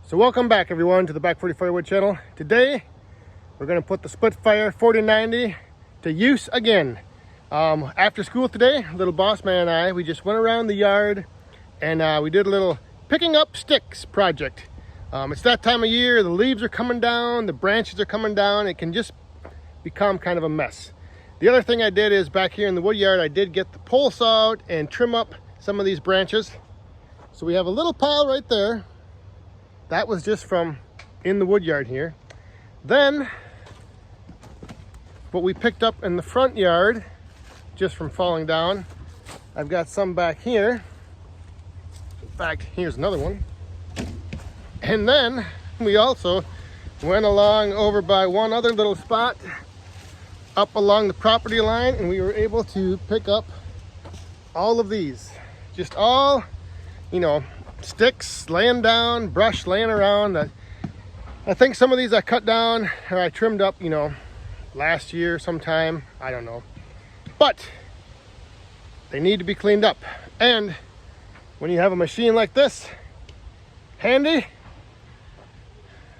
So welcome back everyone to the Back 40 Firewood channel. Today we're going to put the Splitfire 4090 to use again. After school today, little boss man and I, we just went around the yard and we did a little picking up sticks project. It's that time of year, the leaves are coming down, the branches are coming down, it can just become kind of a mess. The other thing I did is back here in the wood yard, I did get the pole saw out and trim up some of these branches. So we have a little pile right there. That was just from in the wood yard here. Then what we picked up in the front yard just from falling down, I've got some back here. In fact, here's another one. And then we also went along over by one other little spot up along the property line, and we were able to pick up all of these. Just all, you know, sticks laying down, brush laying around. I think some of these I cut down or I trimmed up, you know, last year sometime, I don't know. But they need to be cleaned up. And when you have a machine like this handy,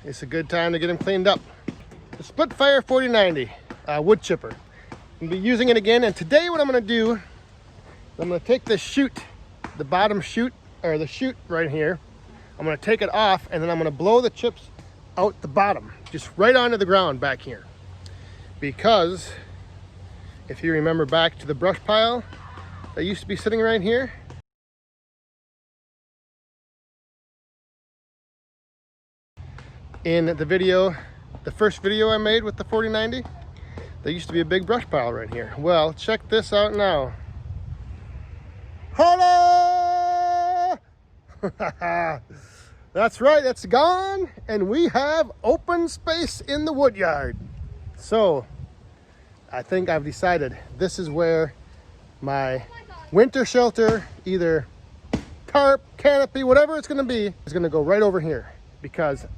it's a good time to get them cleaned up. The Splitfire 4090 wood chipper. I'm gonna be using it again, and today what I'm gonna do, I'm gonna take this chute, the bottom chute, or the chute right here. I'm going to take it off, and then I'm going to blow the chips out the bottom, just right onto the ground back here. Because if you remember back to the brush pile that used to be sitting right here, in the video, the first video I made with the 4090, there used to be a big brush pile right here. Well, check this out now. Hello! That's right, it's gone, and we have open space in the wood yard. So I think I've decided this is where my winter shelter, either tarp, canopy, whatever it's going to be, is going to go right over here, because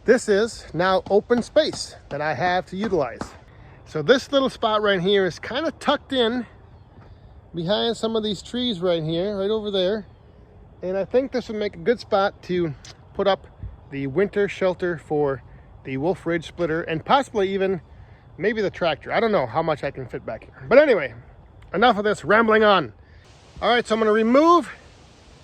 this is now open space that I have to utilize. So this little spot right here is kind of tucked in behind some of these trees right here, right over there. And I think this would make a good spot to put up the winter shelter for the Wolf Ridge splitter, and possibly even maybe the tractor. I don't know how much I can fit back here. But anyway, enough of this rambling on. All right, so I'm gonna remove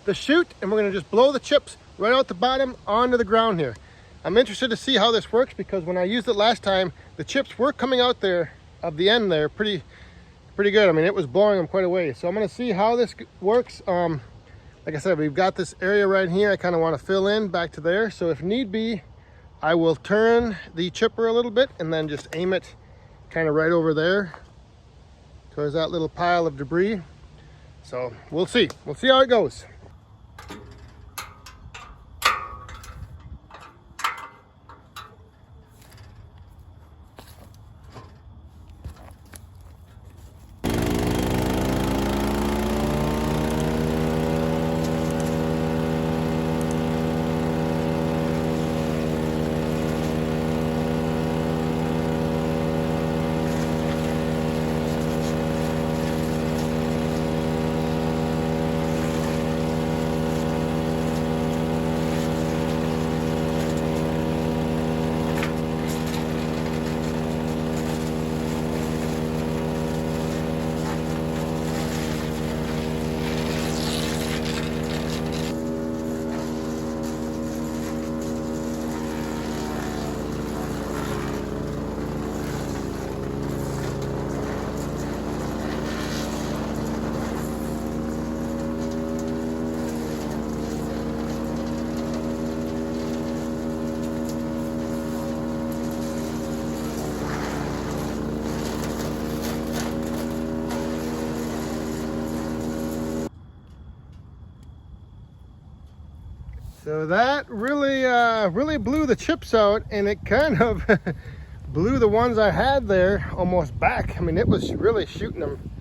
the chute, and we're gonna just blow the chips right out the bottom onto the ground here. I'm interested to see how this works, because when I used it last time, the chips were coming out there of the end there pretty good. I mean, it was blowing them quite a way. So I'm gonna see how this works. Like I said, we've got this area right here I kind of want to fill in back to there. So if need be, I will turn the chipper a little bit and then just aim it kind of right over there towards that little pile of debris. So we'll see. We'll see how it goes. So that really blew the chips out, and it kind of blew the ones I had there almost back. I mean, it was really shooting them.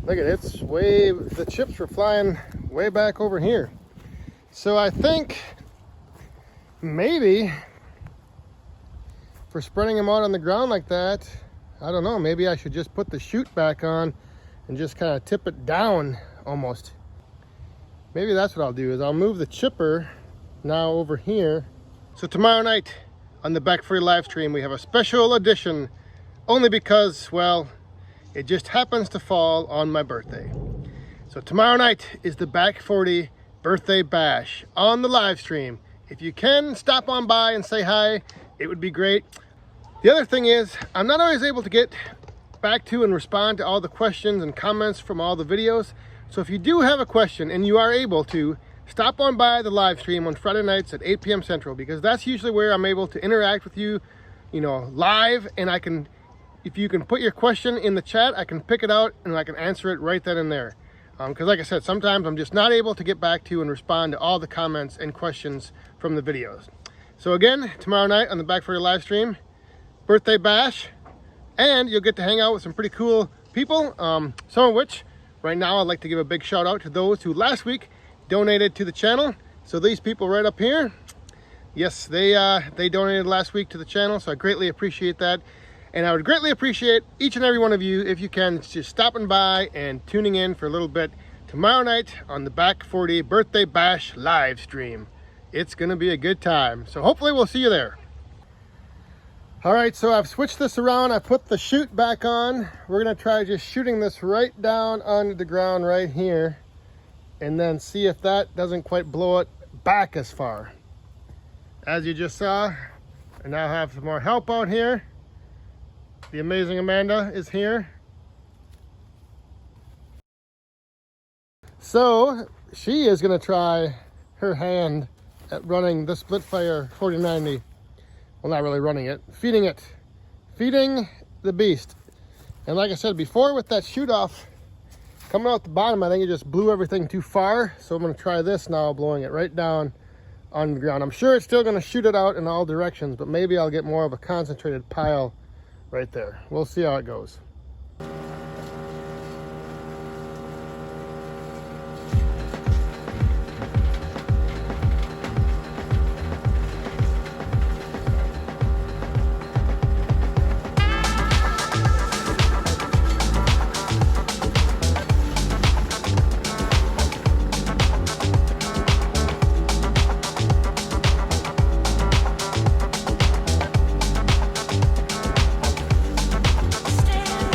Look at it, the chips were flying way back over here. So I think maybe for spreading them out on the ground like that, I don't know, maybe I should just put the chute back on and just kind of tip it down almost. Maybe that's what I'll do, is I'll move the chipper now over here So tomorrow night on the Back 40 live stream, we have a special edition only because, well, it just happens to fall on my birthday. So tomorrow night is the Back 40 birthday bash on the live stream. If you can stop on by and say hi, it would be great. The other thing is, I'm not always able to get back to and respond to all the questions and comments from all the videos. So if you do have a question and you are able to, stop on by the live stream on Friday nights at 8 p.m. Central, because that's usually where I'm able to interact with you, live, and I can, if you can put your question in the chat, I can pick it out and I can answer it right then and there. Because like I said, sometimes I'm just not able to get back to and respond to all the comments and questions from the videos. So again, tomorrow night on the Back 40 live stream, birthday bash, and you'll get to hang out with some pretty cool people, some of which, right now, I'd like to give a big shout out to those who last week donated to the channel. So these people right up here, yes, they donated last week to the channel, so I greatly appreciate that. And I would greatly appreciate each and every one of you, if you can, just stopping by and tuning in for a little bit tomorrow night on the Back 40 birthday bash live stream. It's gonna be a good time, so hopefully we'll see you there. All right, so I've switched this around. I put the chute back on. We're gonna try just shooting this right down onto the ground right here, and then see if that doesn't quite blow it back as far. As you just saw, I now have some more help out here. The amazing Amanda is here. So she is gonna try her hand at running the Splitfire 4090. Well, not really running it, feeding it. Feeding the beast. And like I said before, with that shoot off coming out the bottom, I think it just blew everything too far. So I'm gonna try this now, blowing it right down on the ground. I'm sure it's still gonna shoot it out in all directions, but maybe I'll get more of a concentrated pile right there. We'll see how it goes. Stand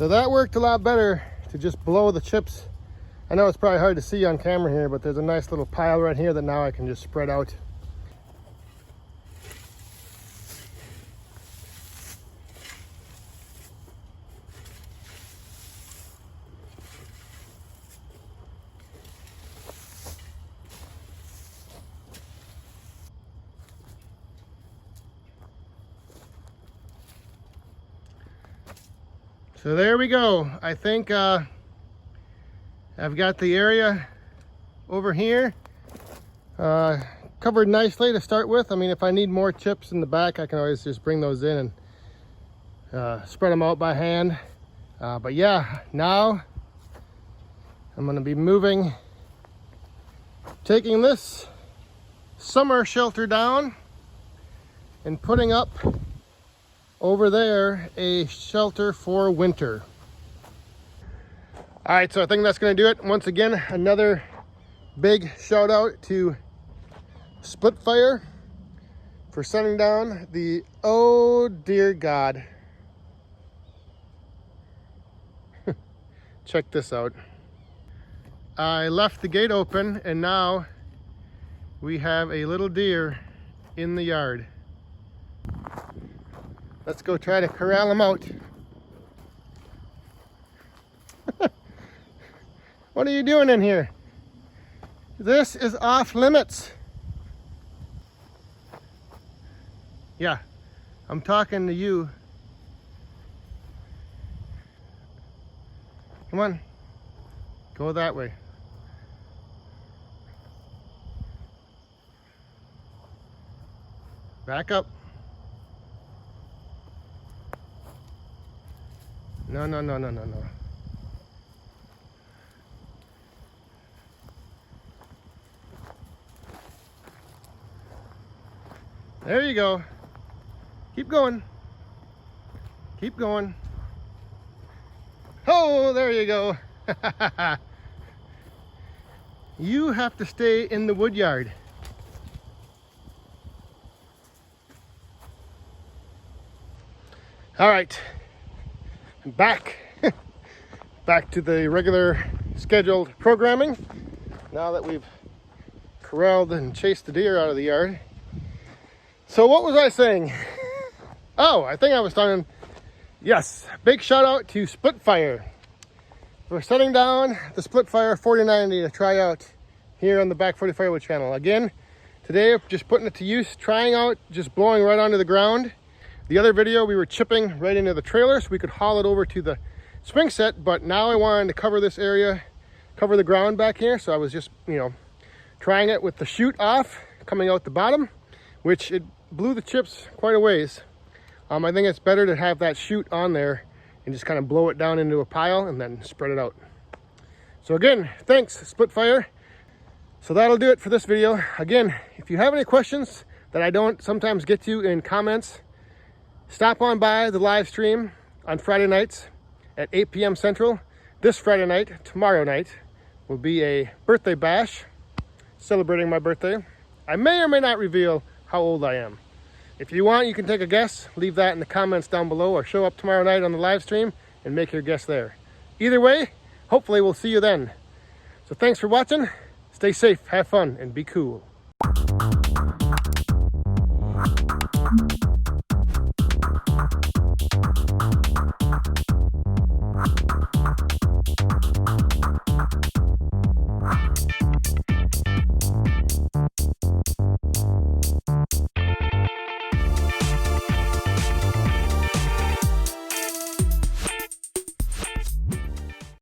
So that worked a lot better to just blow the chips. I know it's probably hard to see on camera here, but there's a nice little pile right here that now I can just spread out. So there we go. I think I've got the area over here covered nicely to start with. I mean, if I need more chips in the back, I can always just bring those in and spread them out by hand. But yeah, now I'm going to be moving, taking this summer shelter down and putting up over there a shelter for winter. All right, so I think that's going to do it. Once again, another big shout out to Split Fire for sending down the, oh dear God. Check this out. I left the gate open and now we have a little deer in the yard. Let's go try to corral him out. What are you doing in here? This is off limits. Yeah, I'm talking to you. Come on, go that way. Back up. No, no, no, no, no, no. There you go. Keep going. Keep going. Oh, there you go. You have to stay in the wood yard. All right. Back to the regular scheduled programming now that we've corralled and chased the deer out of the yard. So what was I saying? Oh, I think I was talking, yes, big shout out to Split Fire for setting down the Split Fire 4090 to try out here on the Back 40 Firewood channel. Again, today just putting it to use, trying out just blowing right onto the ground. The other video we were chipping right into the trailer so we could haul it over to the swing set, but now I wanted to cover this area, cover the ground back here, so I was just, trying it with the chute off, coming out the bottom, which it blew the chips quite a ways. I think it's better to have that chute on there and just kind of blow it down into a pile and then spread it out. So again, thanks Split Fire. So that'll do it for this video. Again, if you have any questions that I don't sometimes get to in comments, stop on by the live stream on Friday nights at 8 p.m. Central. This Friday night, tomorrow night, will be a birthday bash celebrating my birthday. I may or may not reveal how old I am. If you want, you can take a guess. Leave that in the comments down below or show up tomorrow night on the live stream and make your guess there. Either way, hopefully we'll see you then. So thanks for watching. Stay safe, have fun, and be cool.